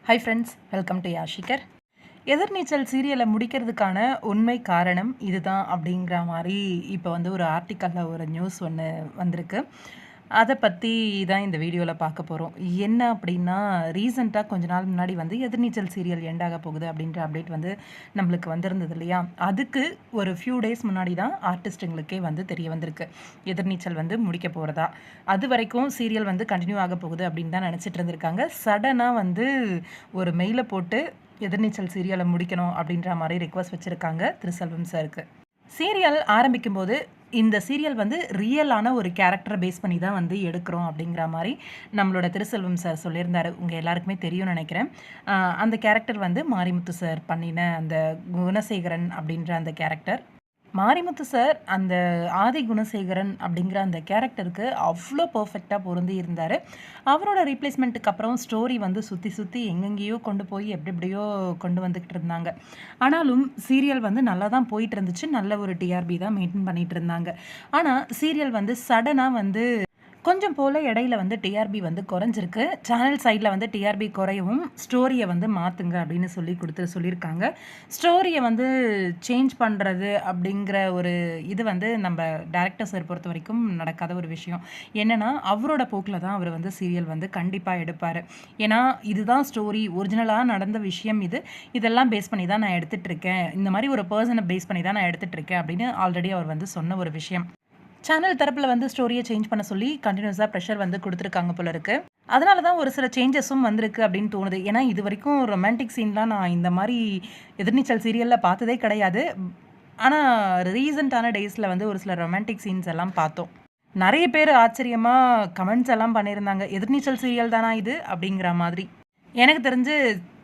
Hi friends, welcome to யாஷிகர். எதிர்நீச்சல் சீரியலை முடிக்கிறதுக்கான உண்மை காரணம் இதுதான் அப்படிங்கிற மாதிரி இப்போ வந்து ஒரு ஆர்டிக்கலில் ஒரு நியூஸ் ஒன்று வந்திருக்கு. அதை பற்றி தான் இந்த வீடியோவில் பார்க்க போகிறோம். என்ன அப்படின்னா, ரீசெண்டாக கொஞ்ச நாள் முன்னாடி வந்து எதிர்நீச்சல் சீரியல் எண்டாக போகுது அப்படின்ற அப்டேட் வந்து நம்மளுக்கு வந்திருந்தது இல்லையா? அதுக்கு ஒரு ஃபியூ டேஸ் முன்னாடி தான் ஆர்டிஸ்ட்டுங்களுக்கே வந்து தெரிய வந்திருக்கு, எதிர்நீச்சல் வந்து முடிக்க போகிறதா. அது வரைக்கும் சீரியல் வந்து கண்டினியூ ஆக போகுது அப்படின்னு தான் நினச்சிட்டு இருந்திருக்காங்க. சடனாக வந்து ஒரு மெயிலை போட்டு எதிர்நீச்சல் சீரியலை முடிக்கணும் அப்படின்ற மாதிரி ரிக்வஸ்ட் வச்சுருக்காங்க திருசெல்வம் சாருக்கு. சீரியல் ஆரம்பிக்கும்போது இந்த சீரியல் வந்து ரியலான ஒரு கேரக்டரை பேஸ் பண்ணி தான் வந்து எடுக்கிறோம் அப்படிங்கிற மாதிரி நம்மளோட திருசெல்வம் சார் சொல்லியிருந்தார். உங்கள் எல்லாருக்குமே தெரியும்னு நினைக்கிறேன். அந்த கேரக்டர் வந்து மாரிமுத்து சார் பண்ணின அந்த குணசேகரன் அப்படின்ற அந்த கேரக்டர். மாரிமுத்து சார் அந்த ஆதி குணசேகரன் அப்படிங்கிற அந்த கேரக்டருக்கு அவ்வளோ பர்ஃபெக்டாக பொருந்தி இருந்தார். அவரோட ரீப்ளேஸ்மெண்ட்டுக்கு அப்புறம் ஸ்டோரி வந்து சுற்றி சுற்றி எங்கெங்கேயோ கொண்டு போய் எப்படியோ கொண்டு வந்துக்கிட்டு இருந்தாங்க. ஆனாலும் சீரியல் வந்து நல்லா தான் போயிட்டு இருந்துச்சு. நல்ல ஒரு டிஆர்பி தான் மெயின்டைன் பண்ணிகிட்டு இருந்தாங்க. ஆனால் சீரியல் வந்து சடனாக வந்து கொஞ்சம் போல் இடையில வந்து டிஆர்பி வந்து குறைஞ்சிருக்கு. சேனல் சைடில் வந்து டிஆர்பி குறையவும் ஸ்டோரியை வந்து மாற்றுங்க அப்படின்னு சொல்லியிருக்காங்க. ஸ்டோரியை வந்து சேஞ்ச் பண்ணுறது அப்படிங்கிற ஒரு இது வந்து நம்ம டேரக்டர் சார் பொறுத்த வரைக்கும் நடக்காத ஒரு விஷயம். என்னென்னா, அவரோட போக்கில் தான் அவர் வந்து சீரியல் வந்து கண்டிப்பாக எடுப்பார். ஏன்னா இதுதான் ஸ்டோரி, ஒரிஜினலாக நடந்த விஷயம் இதெல்லாம் பேஸ் பண்ணி தான் நான் எடுத்துகிட்டு இருக்கேன், இந்த மாதிரி ஒரு பர்சனை பேஸ் பண்ணி தான் நான் எடுத்துகிட்டு இருக்கேன் அப்படின்னு ஆல்ரெடி அவர் வந்து சொன்ன ஒரு விஷயம். சேனல் தரப்பில் வந்து ஸ்டோரியை சேஞ்ச் பண்ண சொல்லி கண்டினியூஸாக ப்ரெஷர் வந்து கொடுத்துருக்காங்க போல இருக்கு. அதனால தான் ஒரு சில சேஞ்சஸும் வந்திருக்கு அப்படின்னு தோணுது. ஏன்னா இது வரைக்கும் ரொமான்டிக் சீன்லாம் நான் இந்த மாதிரி எதிர்நீச்சல் சீரியலில் பார்த்ததே கிடையாது. ஆனால் ரீசெண்டான டேஸில் வந்து ஒரு சில ரொமான்டிக் சீன்ஸ் எல்லாம் பார்த்தோம். நிறைய பேர் ஆச்சரியமாக கமெண்ட்ஸ் எல்லாம் பண்ணியிருந்தாங்க, எதிர்நீச்சல் சீரியல் தானா இது அப்படிங்கிற மாதிரி. எனக்கு தெரிஞ்சு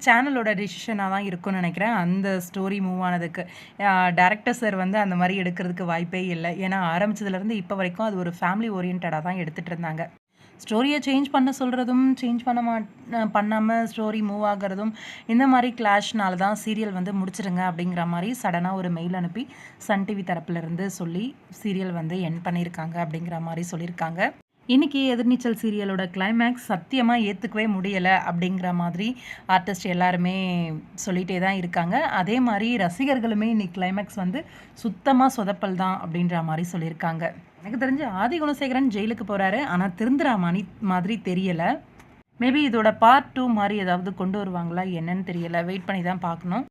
சேனலோட டிசிஷனாக தான் இருக்கும்னு நினைக்கிறேன் அந்த ஸ்டோரி மூவ் ஆனதுக்கு. டேரக்டர் சார் வந்து அந்த மாதிரி எடுக்கிறதுக்கு வாய்ப்பே இல்லை. ஏன்னா ஆரம்பித்ததுலேருந்து இப்போ வரைக்கும் அது ஒரு ஃபேமிலி ஓரியன்டாக தான் எடுத்துகிட்டு இருந்தாங்க. ஸ்டோரியை சேஞ்ச் பண்ண சொல்கிறதும், சேஞ்ச் பண்ணாமல் ஸ்டோரி மூவ் ஆகிறதும், இந்த மாதிரி கிளாஷ்னால தான் சீரியல் வந்து முடிச்சிடுங்க அப்படிங்கிற மாதிரி சடனாக ஒரு மெயில் அனுப்பி சன் டிவி தரப்புலேருந்து சொல்லி சீரியல் வந்து எண்ட் பண்ணியிருக்காங்க அப்படிங்கிற மாதிரி சொல்லியிருக்காங்க. இன்றைக்கி எதிர்நீச்சல் சீரியலோட கிளைமேக்ஸ் சத்தியமாக ஏற்றுக்கவே முடியலை அப்படிங்கிற மாதிரி ஆர்டிஸ்ட் எல்லாருமே சொல்லிகிட்டே தான் இருக்காங்க. அதே மாதிரி ரசிகர்களுமே இன்றைக்கி கிளைமேக்ஸ் வந்து சுத்தமாக சொதப்பல் தான் அப்படின்ற மாதிரி சொல்லியிருக்காங்க. எனக்கு தெரிஞ்சு ஆதி குணசேகரன் ஜெயிலுக்கு போகிறாரு, ஆனால் திருந்துரா மாதிரி தெரியலை. மேபி இதோட பார்ட் 2 மாதிரி ஏதாவது கொண்டு வருவாங்களா என்னன்னு தெரியலை. வெயிட் பண்ணி தான் பார்க்கணும்.